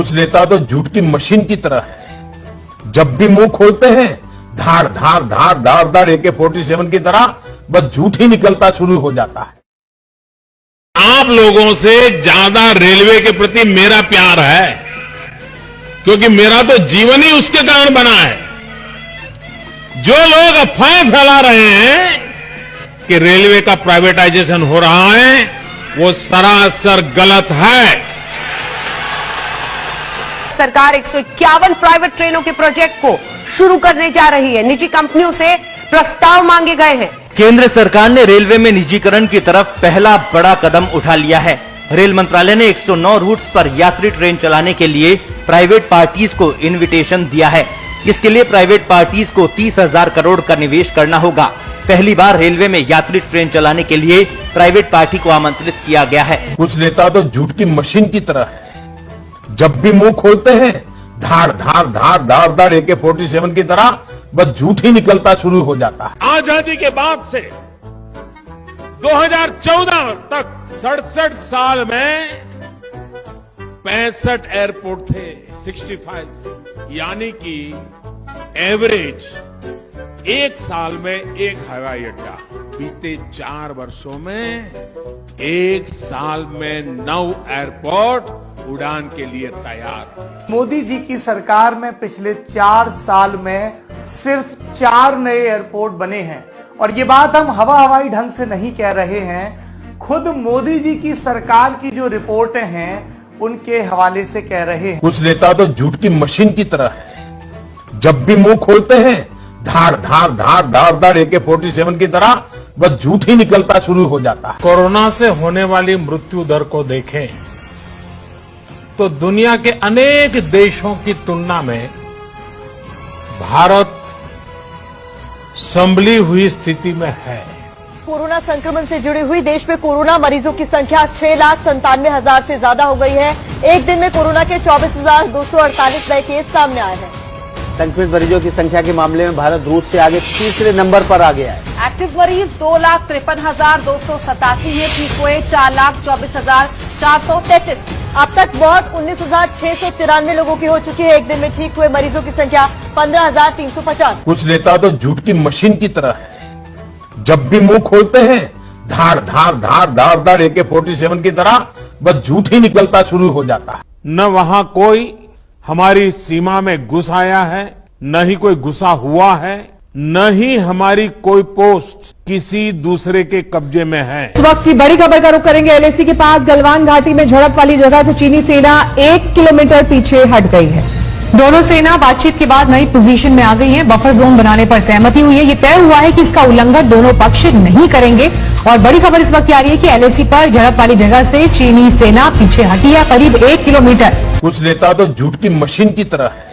कुछ नेता तो झूठ की मशीन की तरह है। जब भी मुंह खोलते हैं धार धार धार धार धार AK-47 की तरह बस झूठ ही निकलता शुरू हो जाता है। आप लोगों से ज्यादा रेलवे के प्रति मेरा प्यार है, क्योंकि मेरा तो जीवन ही उसके कारण बना है। जो लोग अफवाहें फैला रहे हैं कि रेलवे का प्राइवेटाइजेशन हो रहा है, वो सरासर गलत है। सरकार 151 प्राइवेट ट्रेनों के प्रोजेक्ट को शुरू करने जा रही है। निजी कंपनियों से प्रस्ताव मांगे गए हैं। केंद्र सरकार ने रेलवे में निजीकरण की तरफ पहला बड़ा कदम उठा लिया है। रेल मंत्रालय ने 109 रूट्स पर यात्री ट्रेन चलाने के लिए प्राइवेट पार्टीज को इनविटेशन दिया है। इसके लिए प्राइवेट पार्टीज को 30,000 करोड़ का निवेश करना होगा। पहली बार रेलवे में यात्री ट्रेन चलाने के लिए प्राइवेट पार्टी को आमंत्रित किया गया है। कुछ नेता तो झूठ की मशीन की तरह है। जब भी मुंह खोलते हैं धार धार धार धार धार AK-47 की तरह बस झूठ ही निकलता शुरू हो जाता है। आजादी के बाद से 2014 तक 67 साल में 65 एयरपोर्ट थे, 65, यानी कि एवरेज एक साल में एक हवाई अड्डा। बीते 4 वर्षों में एक साल में 9 एयरपोर्ट उड़ान के लिए तैयार। मोदी जी की सरकार में पिछले 4 साल में सिर्फ 4 नए एयरपोर्ट बने हैं। और ये बात हम हवाई ढंग से नहीं कह रहे हैं, खुद मोदी जी की सरकार की जो रिपोर्टें हैं उनके हवाले से कह रहे हैं। कुछ नेता तो झूठ की मशीन की तरह है। जब भी मुंह खोलते हैं धार धार धार धार धार AK-47 की तरह बस झूठ ही निकलता शुरू हो जाता है। कोरोना से होने वाली मृत्यु दर को देखें तो दुनिया के अनेक देशों की तुलना में भारत संभली हुई स्थिति में है। कोरोना संक्रमण से जुड़ी हुई देश में कोरोना मरीजों की संख्या 6,97,000 से ज्यादा हो गई है। एक दिन में कोरोना के 24,248 नए केस सामने आए हैं। संक्रमित मरीजों की संख्या के मामले में भारत रूस से आगे तीसरे नंबर पर आ गया है। एक्टिव मरीज 2,53,287 है, ठीक हुए 4,24,433। अब तक मौत 19,693 लोगों की हो चुकी है। एक दिन में ठीक हुए मरीजों की संख्या 15,350। कुछ नेता तो झूठ की मशीन की तरह है। जब भी मुंह खोलते हैं धार धार धार धार धार AK-47 की तरह बस झूठ ही निकलता शुरू हो जाता है। न वहां कोई हमारी सीमा में घुस आया है, न ही कोई घुसा हुआ है, न ही हमारी कोई पोस्ट किसी दूसरे के कब्जे में है। इस वक्त की बड़ी खबर का रुख करेंगे। LAC के पास गलवान घाटी में झड़प वाली जगह से चीनी सेना 1 किलोमीटर पीछे हट गई है। दोनों सेना बातचीत के बाद नई पोजीशन में आ गई है। बफर जोन बनाने पर सहमति हुई है। ये तय हुआ है कि इसका उल्लंघन दोनों पक्ष नहीं करेंगे। और बड़ी खबर इस वक्त आ रही है कि LAC पर झड़प वाली जगह से चीनी सेना पीछे हटी है, करीब 1 किलोमीटर। कुछ नेता तो झूठ की मशीन की तरह है।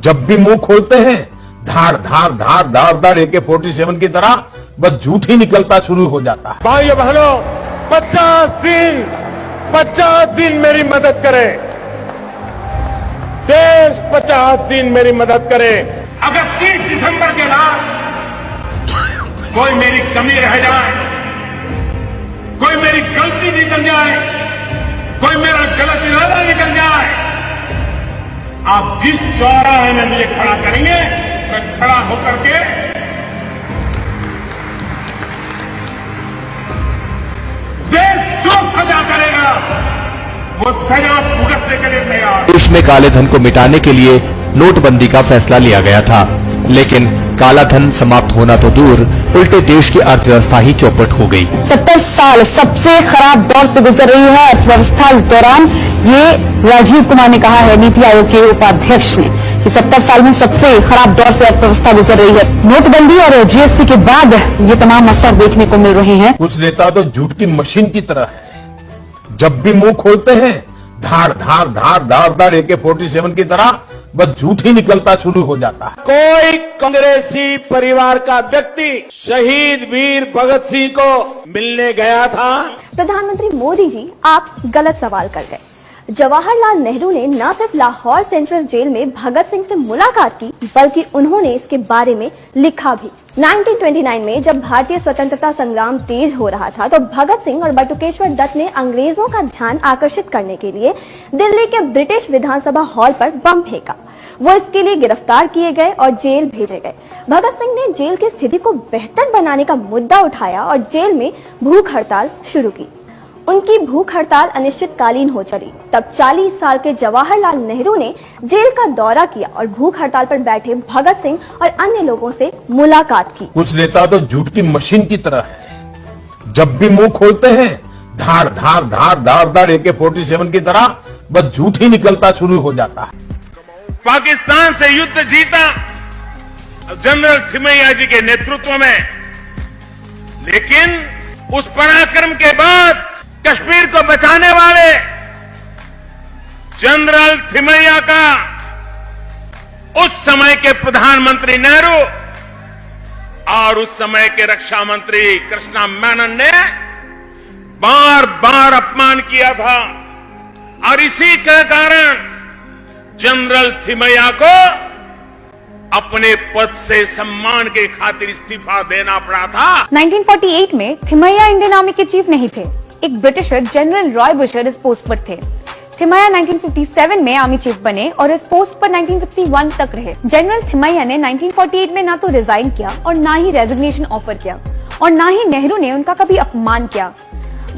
जब भी मुंह खोलते हैं धार धार धार धार धार AK-47 की तरह बस झूठ ही निकलता शुरू हो जाता है। भाइयों बहनों, 50 दिन मेरी मदद करें। देश 50 दिन मेरी मदद करे। अगर 30 दिसंबर के बाद कोई मेरी कमी रह जाए, कोई मेरी गलती निकल जाए, कोई मेरा गलत इरादा निकल जाए, आप जिस चौराहे में मुझे खड़ा करेंगे मैं खड़ा होकर के देश जो सजा करेगा वो सजा भुगतने के लिए तैयार। देश में काले धन को मिटाने के लिए नोटबंदी का फैसला लिया गया था, लेकिन काला धन समाप्त होना तो दूर, उल्टे देश की अर्थव्यवस्था ही चौपट हो गई। 70 साल सबसे खराब दौर से गुजर रही है अर्थव्यवस्था। इस दौरान ये राजीव कुमार ने कहा है, नीति आयोग के उपाध्यक्ष ने, कि 70 साल में सबसे खराब दौर से अर्थव्यवस्था गुजर रही है। नोटबंदी और GST के बाद ये तमाम असर देखने को मिल रहे हैं। कुछ नेता तो झूठ की मशीन की तरह है। जब भी मुंह खोलते हैं धार धार धार धार धार AK-47 की तरह बस झूठ ही निकलता शुरू हो जाता है। कोई कांग्रेसी परिवार का व्यक्ति शहीद वीर भगत सिंह को मिलने गया था। प्रधानमंत्री मोदी जी, आप गलत सवाल कर गए। जवाहरलाल नेहरू ने न सिर्फ लाहौर सेंट्रल जेल में भगत सिंह से मुलाकात की, बल्कि उन्होंने इसके बारे में लिखा भी। 1929 में जब भारतीय स्वतंत्रता संग्राम तेज हो रहा था, तो भगत सिंह और बटुकेश्वर दत्त ने अंग्रेजों का ध्यान आकर्षित करने के लिए दिल्ली के ब्रिटिश विधानसभा हॉल पर बम फेंका। वो इसके लिए गिरफ्तार किए गए और जेल भेजे गए। भगत सिंह ने जेल की स्थिति को बेहतर बनाने का मुद्दा उठाया और जेल में भूख हड़ताल शुरू की। उनकी भूख हड़ताल अनिश्चितकालीन हो चली। तब 40 साल के जवाहरलाल नेहरू ने जेल का दौरा किया और भूख हड़ताल पर बैठे भगत सिंह और अन्य लोगों से मुलाकात की। कुछ नेता तो झूठ की मशीन की तरह है। जब भी मुंह खोलते हैं, धार धार धार धार धार AK-47 की तरह बस झूठ ही निकलता शुरू हो जाता है। पाकिस्तान से युद्ध जीता जनरल थिमैया जी के नेतृत्व में, लेकिन उस पराक्रम के बाद कश्मीर को बचाने वाले जनरल थिमैया का उस समय के प्रधानमंत्री नेहरू और उस समय के रक्षा मंत्री कृष्णा मेनन ने बार बार अपमान किया था, और इसी के कारण जनरल थिमैया को अपने पद से सम्मान के खातिर इस्तीफा देना पड़ा था। 1948 में थिमैया इंडियन आर्मी के चीफ नहीं थे, एक ब्रिटिशर जनरल रॉय बुशर इस पोस्ट पर थे। थिमैया 1957 में आर्मी चीफ बने और इस पोस्ट पर 1961 तक रहे। जनरल थिमैया ने 1948 में ना तो रिजाइन किया और ना ही रेजिग्नेशन ऑफर किया, और ना ही नेहरू ने उनका कभी अपमान किया,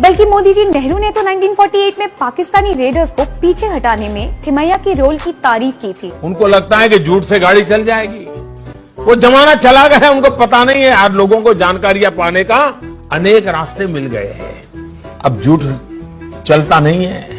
बल्कि मोदी जी नेहरू ने तो 1948 में पाकिस्तानी रेडर्स को पीछे हटाने में थिमैया के रोल की तारीफ की थी। उनको लगता है कि झूठ से गाड़ी चल जाएगी। वो जमाना चला गया है, उनको पता नहीं है। आज लोगों को जानकारियां पाने का अनेक रास्ते मिल गए हैं। अब झूठ चलता नहीं है।